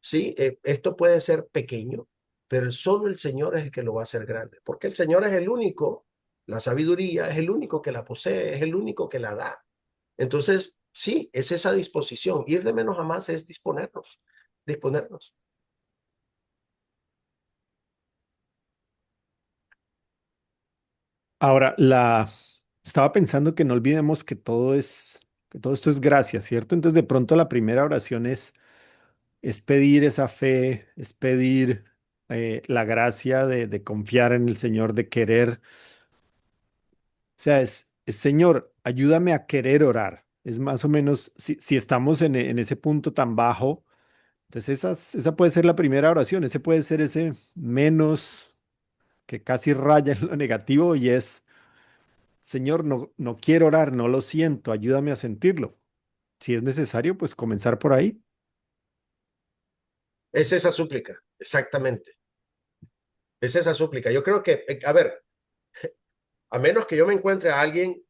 S4: Sí, esto puede ser pequeño, pero solo el Señor es el que lo va a hacer grande, porque el Señor es el único, la sabiduría es el único que la posee, es el único que la da. Entonces, sí, es esa disposición. Ir de menos a más es disponernos, disponernos.
S5: Ahora, estaba pensando que no olvidemos que todo esto es gracia, ¿cierto? Entonces, de pronto la primera oración es pedir esa fe, es pedir la gracia de confiar en el Señor, de querer. O sea, Señor, ayúdame a querer orar. Es más o menos, si estamos en ese punto tan bajo, entonces esa puede ser la primera oración, ese puede ser ese menos que casi raya en lo negativo y es, Señor, no quiero orar, no lo siento, ayúdame a sentirlo. Si es necesario, pues comenzar por ahí.
S4: Es esa súplica, exactamente. Es esa súplica. Yo creo que, a ver, a menos que yo me encuentre a alguien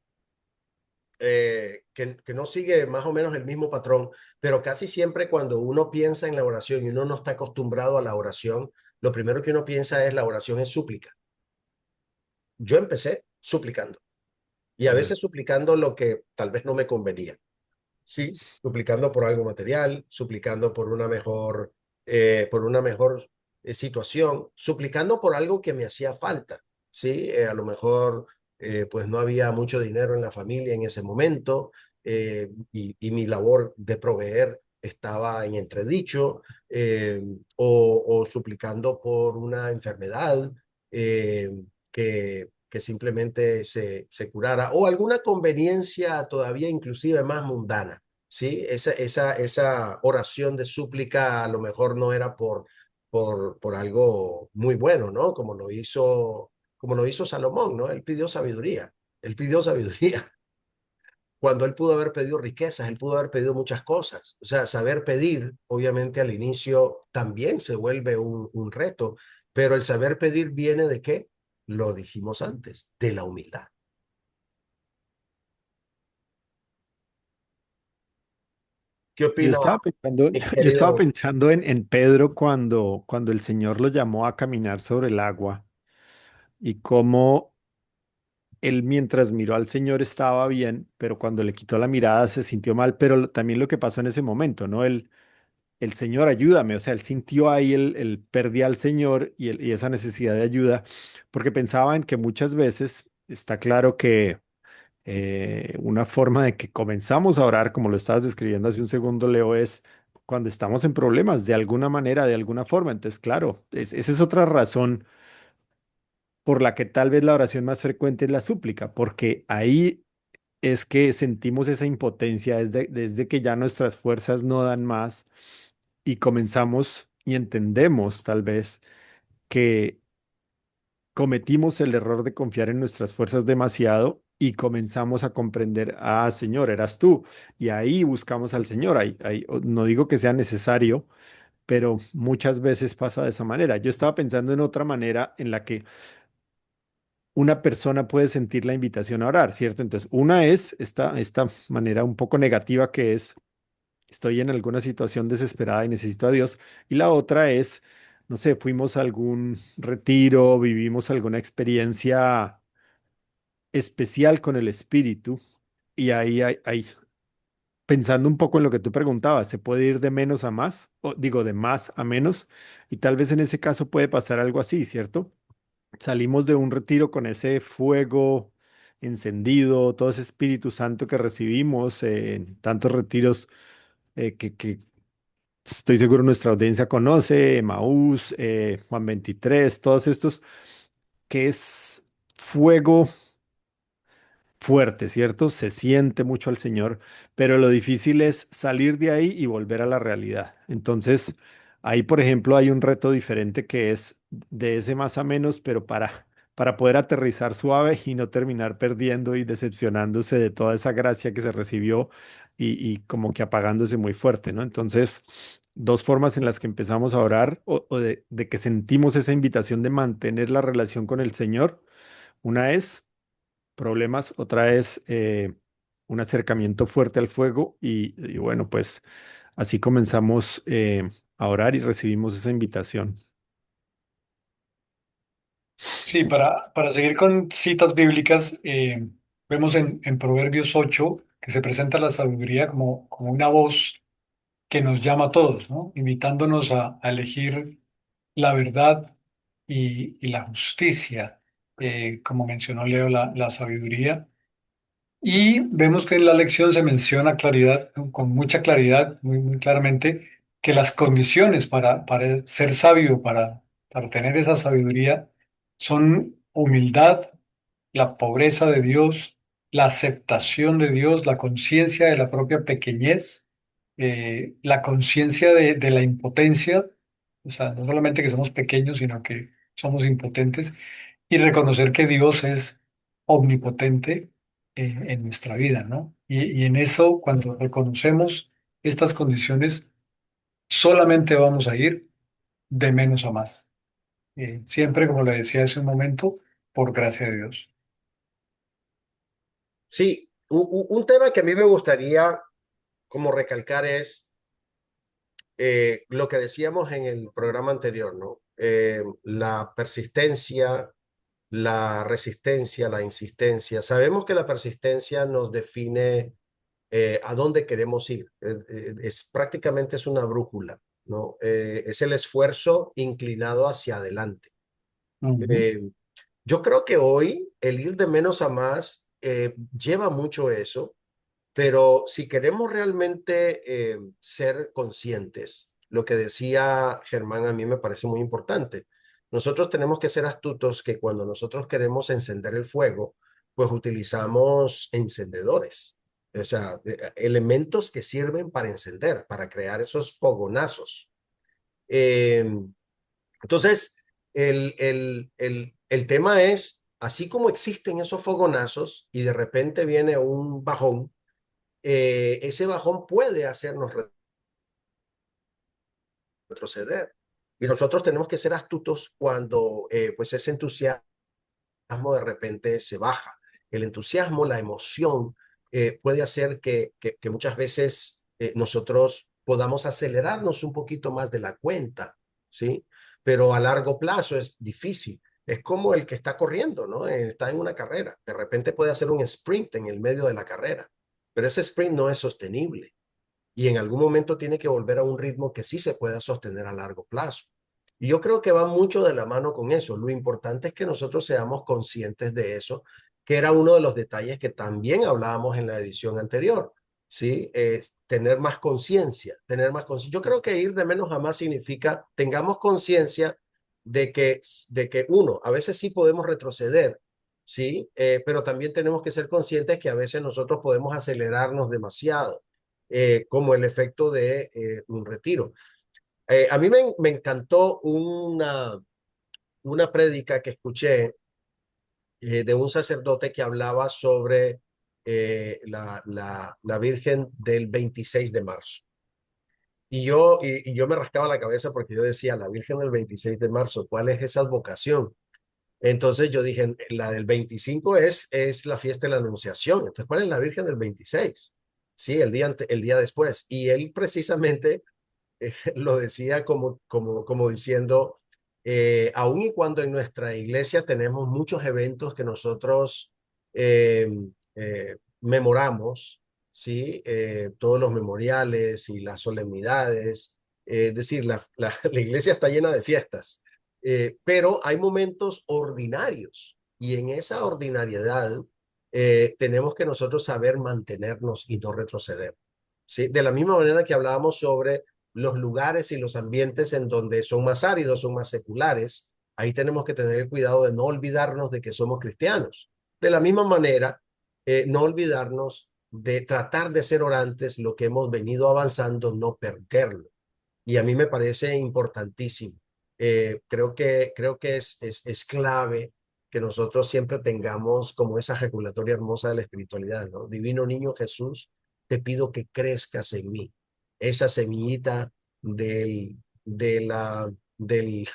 S4: que no sigue más o menos el mismo patrón, pero casi siempre cuando uno piensa en la oración y uno no está acostumbrado a la oración, lo primero que uno piensa es la oración es súplica. Yo empecé suplicando y a
S5: Mm.
S4: veces suplicando lo que tal vez no me convenía, ¿sí? Suplicando por algo material, suplicando por una mejor situación, suplicando por algo que me hacía falta, ¿sí? A lo mejor pues no había mucho dinero en la familia en ese momento y mi labor de proveer estaba en entredicho o suplicando por una enfermedad eh, que simplemente se curara o alguna conveniencia todavía inclusive más mundana. Sí, esa oración de súplica a lo mejor no era por algo muy bueno, ¿no? Como lo hizo Salomón, ¿no? Él pidió sabiduría. Cuando él pudo haber pedido riquezas, él pudo haber pedido muchas cosas. O sea, saber pedir, obviamente al inicio también se vuelve un reto, pero el saber pedir viene de qué? Lo dijimos antes, de la humildad. ¿Qué
S5: Yo
S4: opina
S5: estaba pensando,
S4: mi
S5: yo estaba
S4: querido?
S5: pensando en Pedro cuando el Señor lo llamó a caminar sobre el agua y cómo él mientras miró al Señor estaba bien, pero cuando le quitó la mirada se sintió mal, pero también lo que pasó en ese momento, ¿no? El Señor ayúdame, o sea, él sintió ahí el perdía al Señor y esa necesidad de ayuda, porque pensaba en que muchas veces está claro que Una forma de que comenzamos a orar, como lo estabas describiendo hace un segundo, Leo, es cuando estamos en problemas, de alguna manera, de alguna forma. Entonces, claro, esa es otra razón por la que tal vez la oración más frecuente es la súplica, porque ahí es que sentimos esa impotencia desde que ya nuestras fuerzas no dan más y comenzamos y entendemos tal vez que cometimos el error de confiar en nuestras fuerzas demasiado y comenzamos a comprender, ah, Señor, eras tú. Y ahí buscamos al Señor. No digo que sea necesario, pero muchas veces pasa de esa manera. Yo estaba pensando en otra manera en la que una persona puede sentir la invitación a orar, ¿cierto? Entonces, una es esta manera un poco negativa que es, estoy en alguna situación desesperada y necesito a Dios. Y la otra es, no sé, fuimos a algún retiro, vivimos alguna experiencia especial con el espíritu y pensando un poco en lo que tú preguntabas, ¿se puede ir de menos a más? O digo, de más a menos. Y tal vez en ese caso puede pasar algo así, ¿cierto? Salimos de un retiro con ese fuego encendido, todo ese Espíritu Santo que recibimos en tantos retiros que estoy seguro nuestra audiencia conoce, Emaús, Juan 23, todos estos, que es fuego fuerte, ¿cierto? Se siente mucho al Señor, pero lo difícil es salir de ahí y volver a la realidad. Entonces, ahí, por ejemplo, hay un reto diferente que es de ese más a menos, pero para poder aterrizar suave y no terminar perdiendo y decepcionándose de toda esa gracia que se recibió y como que apagándose muy fuerte, ¿no? Entonces, dos formas en las que empezamos a orar o de que sentimos esa invitación de mantener la relación con el Señor. Una es problemas, otra es un acercamiento fuerte al fuego y bueno, pues así comenzamos a orar y recibimos esa invitación.
S3: Sí, para seguir con citas bíblicas, vemos en Proverbios 8 que se presenta la sabiduría como una voz que nos llama a todos, ¿no? Invitándonos a elegir la verdad y la justicia, como mencionó Leo, la sabiduría. Y vemos que en la lección se menciona claridad, con mucha claridad, muy claramente, que las condiciones para ser sabio, para tener esa sabiduría, son humildad, la pobreza de Dios, la aceptación de Dios, la conciencia de la propia pequeñez, la conciencia de la impotencia, o sea, no solamente que somos pequeños, sino que somos impotentes, y reconocer que Dios es omnipotente en nuestra vida, ¿no? Y en eso, cuando reconocemos estas condiciones, solamente vamos a ir de menos a más. Siempre, como le decía hace un momento, por gracia de Dios.
S4: Sí, un tema que a mí me gustaría como recalcar es lo que decíamos en el programa anterior, ¿no? La persistencia, la resistencia, la insistencia. Sabemos que la persistencia nos define a dónde queremos ir. Prácticamente es una brújula, ¿no? Es el esfuerzo inclinado hacia adelante.
S3: Ujú.
S4: Eh, yo creo que hoy el ir de menos a más lleva mucho eso, pero si queremos realmente ser conscientes, lo que decía Germán a mí me parece muy importante. Nosotros tenemos que ser astutos que cuando nosotros queremos encender el fuego, pues utilizamos encendedores, o sea, elementos que sirven para encender, para crear esos fogonazos. Eh, entonces, el tema es, así como existen esos fogonazos y de repente viene un bajón, ese bajón puede hacernos retroceder. Y nosotros tenemos que ser astutos cuando pues ese entusiasmo de repente se baja. El entusiasmo, la emoción, puede hacer que muchas veces nosotros podamos acelerarnos un poquito más de la cuenta, ¿sí? Pero a largo plazo es difícil. Es como el que está corriendo, ¿no? Está en una carrera. De repente puede hacer un sprint en el medio de la carrera, pero ese sprint no es sostenible y en algún momento tiene que volver a un ritmo que sí se pueda sostener a largo plazo. Y yo creo que va mucho de la mano con eso. Lo importante es que nosotros seamos conscientes de eso que era uno de los detalles que también hablábamos en la edición anterior, ¿sí? Tener más conciencia, tener más conciencia. Yo creo que ir de menos a más significa tengamos conciencia de que uno, a veces sí podemos retroceder, ¿sí? Pero también tenemos que ser conscientes que a veces nosotros podemos acelerarnos demasiado, como el efecto de un retiro. A mí me encantó una prédica que escuché de un sacerdote que hablaba sobre la Virgen del 26 de marzo. Y yo me rascaba la cabeza porque yo decía, la Virgen del 26 de marzo, ¿cuál es esa advocación? Entonces yo dije, la del 25 es la fiesta de la Anunciación. Entonces, ¿cuál es la Virgen del 26? Sí, el día después. Y él precisamente lo decía como diciendo, aun y cuando en nuestra iglesia tenemos muchos eventos que nosotros eh, memoramos, ¿sí? Todos los memoriales y las solemnidades, es decir, la iglesia está llena de fiestas, pero hay momentos ordinarios y en esa ordinariedad tenemos que nosotros saber mantenernos y no retroceder. ¿Sí? De la misma manera que hablábamos sobre los lugares y los ambientes en donde son más áridos, son más seculares, ahí tenemos que tener el cuidado de no olvidarnos de que somos cristianos. De la misma manera, no olvidarnos de tratar de ser orantes, lo que hemos venido avanzando, no perderlo. Y a mí me parece importantísimo. Creo que es clave que nosotros siempre tengamos como esa ejaculatoria hermosa de la espiritualidad, ¿no? Divino Niño Jesús, te pido que crezcas en mí. Esa semillita de del,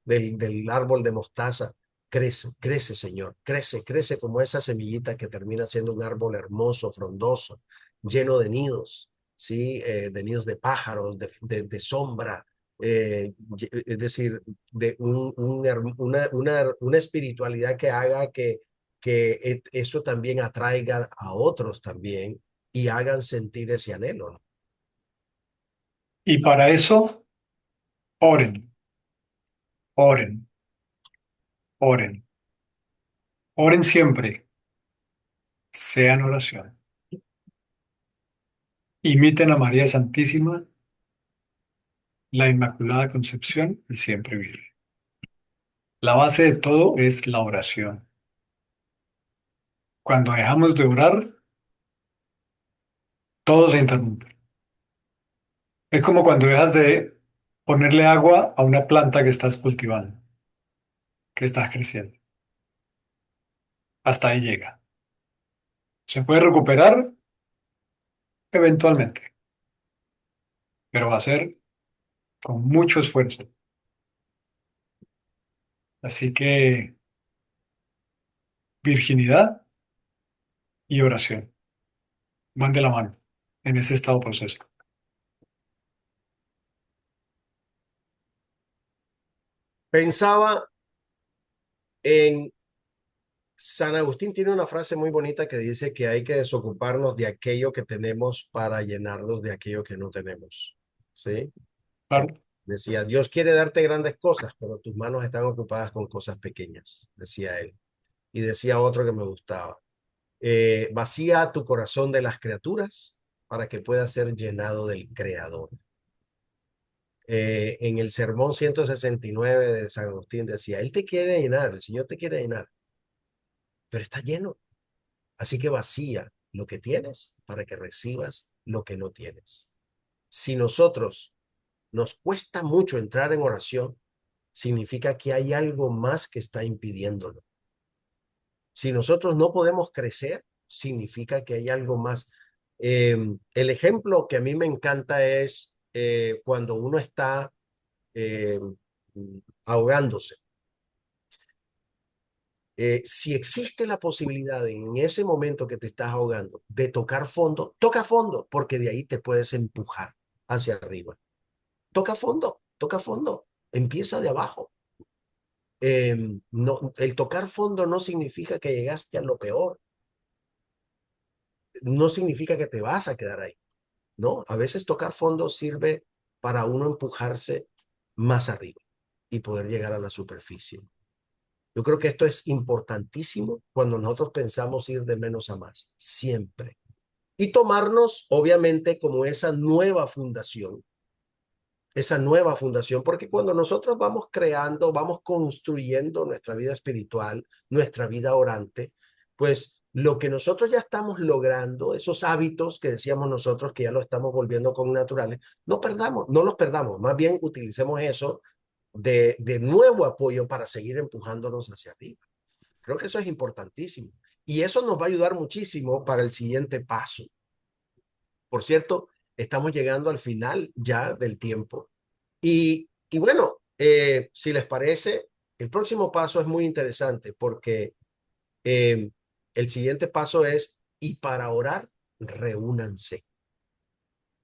S4: del árbol de mostaza, crece, crece, Señor, crece, crece como esa semillita que termina siendo un árbol hermoso, frondoso, lleno de nidos, ¿sí? De nidos de pájaros, de sombra, es decir, de una espiritualidad que haga que eso también atraiga a otros también y hagan sentir ese anhelo, ¿no?
S3: Y para eso, oren, oren, oren. Oren siempre, sean oración. Imiten a María Santísima, la Inmaculada Concepción y siempre Virgen. La base de todo es la oración. Cuando dejamos de orar, todo se interrumpe. Es como cuando dejas de ponerle agua a una planta que estás cultivando, que estás creciendo. Hasta ahí llega. Se puede recuperar eventualmente, pero va a ser con mucho esfuerzo. Así que virginidad y oración van de la mano en ese estado proceso.
S4: Pensaba en San Agustín tiene una frase muy bonita que dice que hay que desocuparnos de aquello que tenemos para llenarnos de aquello que no tenemos. ¿Sí?
S3: Claro,
S4: Decía, Dios quiere darte grandes cosas, pero tus manos están ocupadas con cosas pequeñas, decía él. Y decía otro que me gustaba, vacía tu corazón de las criaturas para que pueda ser llenado del Creador. En el sermón 169 de San Agustín decía, Él te quiere llenar, el Señor te quiere llenar, pero está lleno. Así que vacía lo que tienes para que recibas lo que no tienes. Si nosotros nos cuesta mucho entrar en oración, significa que hay algo más que está impidiéndolo. Si nosotros no podemos crecer, significa que hay algo más. El ejemplo que a mí me encanta es cuando uno está eh, ahogándose. Si existe la posibilidad en ese momento que te estás ahogando de tocar fondo, toca fondo, porque de ahí te puedes empujar hacia arriba. Toca fondo, empieza de abajo. No, el tocar fondo no significa que llegaste a lo peor, no significa que te vas a quedar ahí, ¿no? A veces tocar fondo sirve para uno empujarse más arriba y poder llegar a la superficie. Yo creo que esto es importantísimo cuando nosotros pensamos ir de menos a más, siempre. Y tomarnos, obviamente, como esa nueva fundación, porque cuando nosotros vamos creando, vamos construyendo nuestra vida espiritual, nuestra vida orante, pues lo que nosotros ya estamos logrando, esos hábitos que decíamos nosotros que ya lo estamos volviendo con naturales, no los perdamos, más bien utilicemos eso de nuevo apoyo para seguir empujándonos hacia arriba. Creo que eso es importantísimo. Y eso nos va a ayudar muchísimo para el siguiente paso. Por cierto, estamos llegando al final ya del tiempo. Y bueno, si les parece, el próximo paso es muy interesante porque el siguiente paso es, y para orar, reúnanse.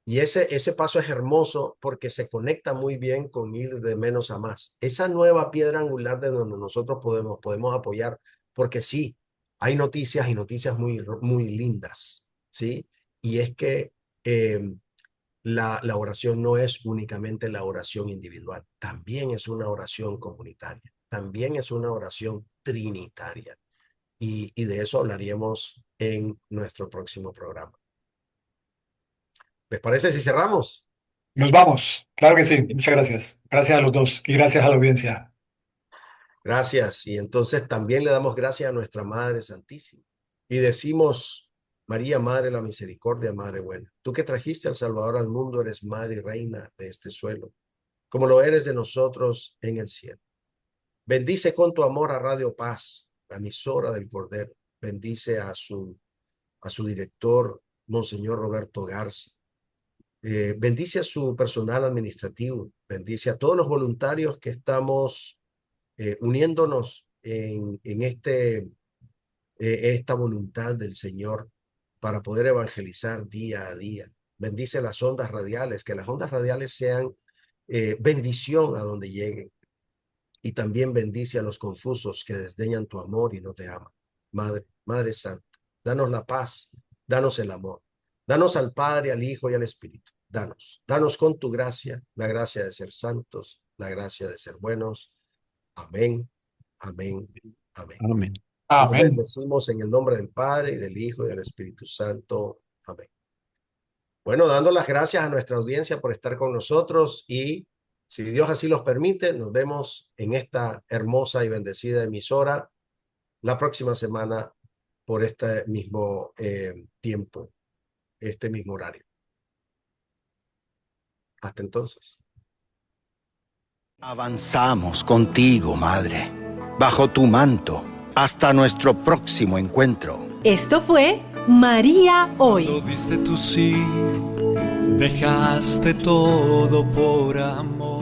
S4: Y ese paso es hermoso porque se conecta muy bien con ir de menos a más. Esa nueva piedra angular de donde nosotros podemos apoyar, porque sí, hay noticias y noticias muy lindas, ¿sí? Y es que la oración no es únicamente la oración individual, también es una oración comunitaria, también es una oración trinitaria. Y de eso hablaríamos en nuestro próximo programa. ¿Les parece si cerramos?
S3: Nos vamos. Claro que sí. Muchas gracias. Gracias a los dos y gracias a la audiencia.
S4: Gracias. Y entonces también le damos gracias a nuestra Madre Santísima. Y decimos, María, Madre de la Misericordia, Madre buena, tú que trajiste al Salvador al mundo, eres Madre y Reina de este suelo, como lo eres de nosotros en el cielo. Bendice con tu amor a Radio Paz, la emisora del Cordero. Bendice a su director, Monseñor Roberto Garza. Bendice a su personal administrativo. Bendice a todos los voluntarios que estamos uniéndonos en esta voluntad del Señor para poder evangelizar día a día. Bendice las ondas radiales, que las ondas radiales sean bendición a donde lleguen. Y también bendice a los confusos que desdeñan tu amor y no te aman. Madre Santa, danos la paz, danos el amor, danos al Padre, al Hijo y al Espíritu. Danos con tu gracia, la gracia de ser santos, la gracia de ser buenos. Amén, amén, amén.
S5: Amén.
S4: Nos
S3: Amén.
S4: bendecimos en el nombre del Padre, y del Hijo y del Espíritu Santo. Amén. Bueno, dando las gracias a nuestra audiencia por estar con nosotros y si Dios así los permite, nos vemos en esta hermosa y bendecida emisora la próxima semana por este mismo tiempo, este mismo horario. Hasta entonces.
S1: Avanzamos contigo, Madre, bajo tu manto, hasta nuestro próximo encuentro.
S2: Esto fue María Hoy.
S7: Lo diste tú sí, dejaste todo por amor.